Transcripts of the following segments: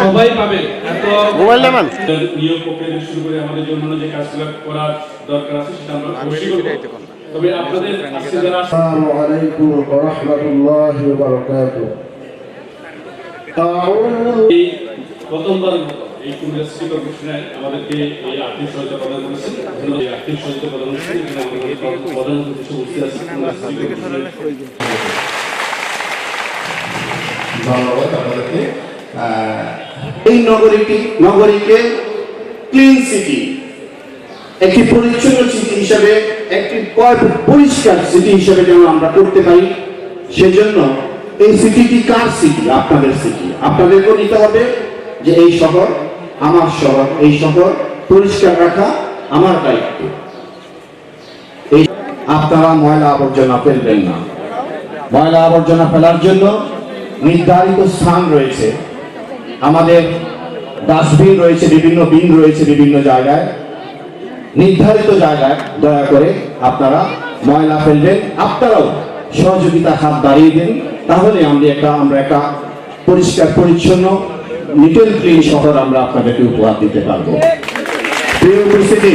সবাই পাবে মোবাইল নামান নিয়োগ প্রক্রিয়া শুরু করে আমাদের জন্য যে কাজগুলো করার দরকার আছে সেটা আমরা অবশ্যই করব। তবে আপনাদের আজকে যারা আসসালামু আলাইকুম ওয়া রাহমাতুল্লাহি ওয়া বারাকাতুহু এই প্রথমবারের মতো এই কুমিল্লা সিটি কর্পোরেশনে আমাদেরকে এই আর্থিক সহায়তা প্রদান করেছে। এই আর্থিক সহায়তা প্রদান করেছে প্রধান উদ্দেশ্য বুঝতে আছে ধন্যবাদ আপনাদেরকে। এই নগরীকে ক্লিন সিটি, একটি পরিচ্ছন্ন সিটি হিসাবে, একটি পরিষ্কার সিটি হিসাবে যেন আমরা করতে পারি, সেজন্য এই সিটিটি কার সিটি? আপনাদের সিটি। আপনাদেরকেও নিতে হবে যে এই শহর আমার শহর, এই শহর পরিষ্কার রাখা আমার দায়িত্ব। এই আপনারা ময়লা আবর্জনা ফেলবেন না। ময়লা আবর্জনা ফেলার জন্য নির্ধারিত স্থান রয়েছে, আমাদের ডাস্টবিন রয়েছে, বিভিন্ন বিন রয়েছে বিভিন্ন জায়গায়। নির্ধারিত জায়গায় দয়া করে আপনারা ময়লা ফেলবেন। আপনারাও সহযোগিতার হাত বাড়িয়ে দিন, তাহলে আমরা একটা পরিষ্কার পরিচ্ছন্ন নিট এন্ড ক্লিন শহর আমরা আপনাদেরকে উপহার দিতে পারবো। প্রিয় উপস্থিতি,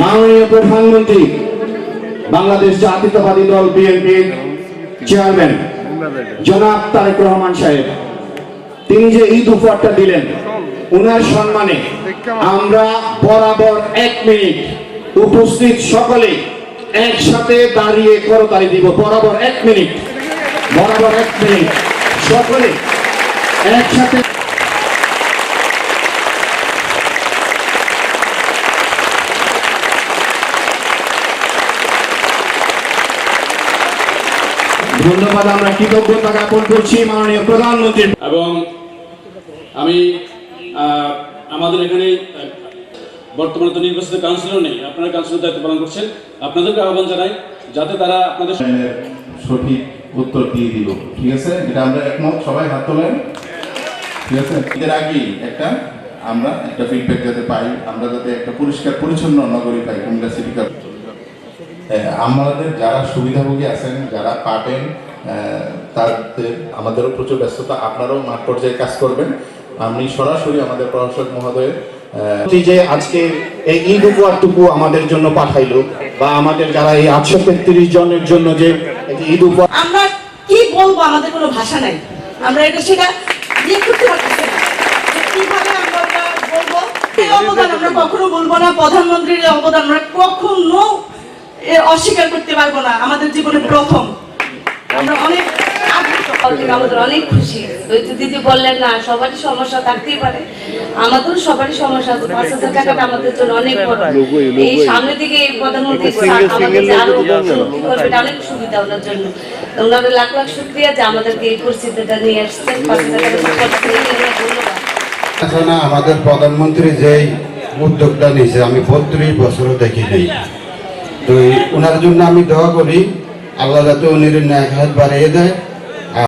মাননীয় প্রধানমন্ত্রী, বাংলাদেশ জাতীয়তাবাদী দল বিএনপির চেয়ারম্যান জনাব তারেক রহমান সাহেব, তিনি যে ঈদ উপহারটা দিলেন, উনার সম্মানে আমরা বরাবর 1 মিনিট উপস্থিত সকলে একসাথে দাঁড়িয়ে করতালি দিব। বরাবর 1 মিনিট, বরাবর 1 মিনিট সকলে একসাথে। ধন্যবাদ, আমরা কৃতজ্ঞতা জ্ঞাপন করছি মাননীয় প্রধানমন্ত্রী। এবং আমি আমাদের এখানে বর্তমানে তো নির্বাচিত কাউন্সিলর নেই, আপনারা কাউন্সিলর দায়িত্ব পালন করছেন, আপনাদেরকে আহ্বান জানাই যাতে তারা আপনাদের সঠিক উত্তর দিয়ে দিল। ঠিক আছে, এটা আমরা একমত, সবাই হাত তোলেন। ঠিক আছে, এর আগেই আমরা একটা ফিডব্যাক যাতে পাই, আমরা যাতে একটা পরিষ্কার পরিচ্ছন্ন নগরী পাই কুমিল্লা সিটি কর্পোরেশন। আমাদের যারা সুবিধাভোগী আছেন, যারা পাবেন, তাদের আমাদেরও প্রচুর ব্যস্ততা, আপনারাও মাঠ পর্যায়ে কাজ করবেন। আমি সরাসরি আমাদের প্রশাসক মহোদয়ের যে আজকে এই ঈদ উপহারটুকু আমাদের জন্য পাঠাইলো, বা আমাদের যারা এই 833 জনের জন্য যে ঈদ উপহার, আমরা কি বলবো, আমাদের কোনো ভাষা নাই। আমরা সেটা করতে পারতেছি না, কিভাবে আমরা বলবো। এই অবদান আমরা কখনো বলবো না, প্রধানমন্ত্রীর অবদান আমরা কখনো অস্বীকার করতে পারবো না। আমাদের জীবনে প্রথম, আমরা অনেক আমাদের অনেক খুশি। দিদি বললেন না, সবারই সমস্যা থাকতেই পারে, আমাদেরও সবারই সমস্যা আছে। 5,000 টাকাটা আমাদের জন্য অনেক বড়। এই সামনের দিকে প্রধানমন্ত্রী আমাদের যে আরো করবে, অনেক সুবিধা ওনার জন্য। ওনাদের লাখ লাখ শুকরিয়া যে আমাদেরকে এই পরিস্থিতিটা নিয়ে আসছেন। 5,000 টাকা এখন আমাদের প্রধানমন্ত্রী যে উদ্যোগটা নিয়েছে, আমি 32 বছরও দেখি নাই। তো ওনার জন্য আমি দোয়া করি, আল্লাহ যাতে উনি ন্যায় হাত বাড়িয়ে দেয়।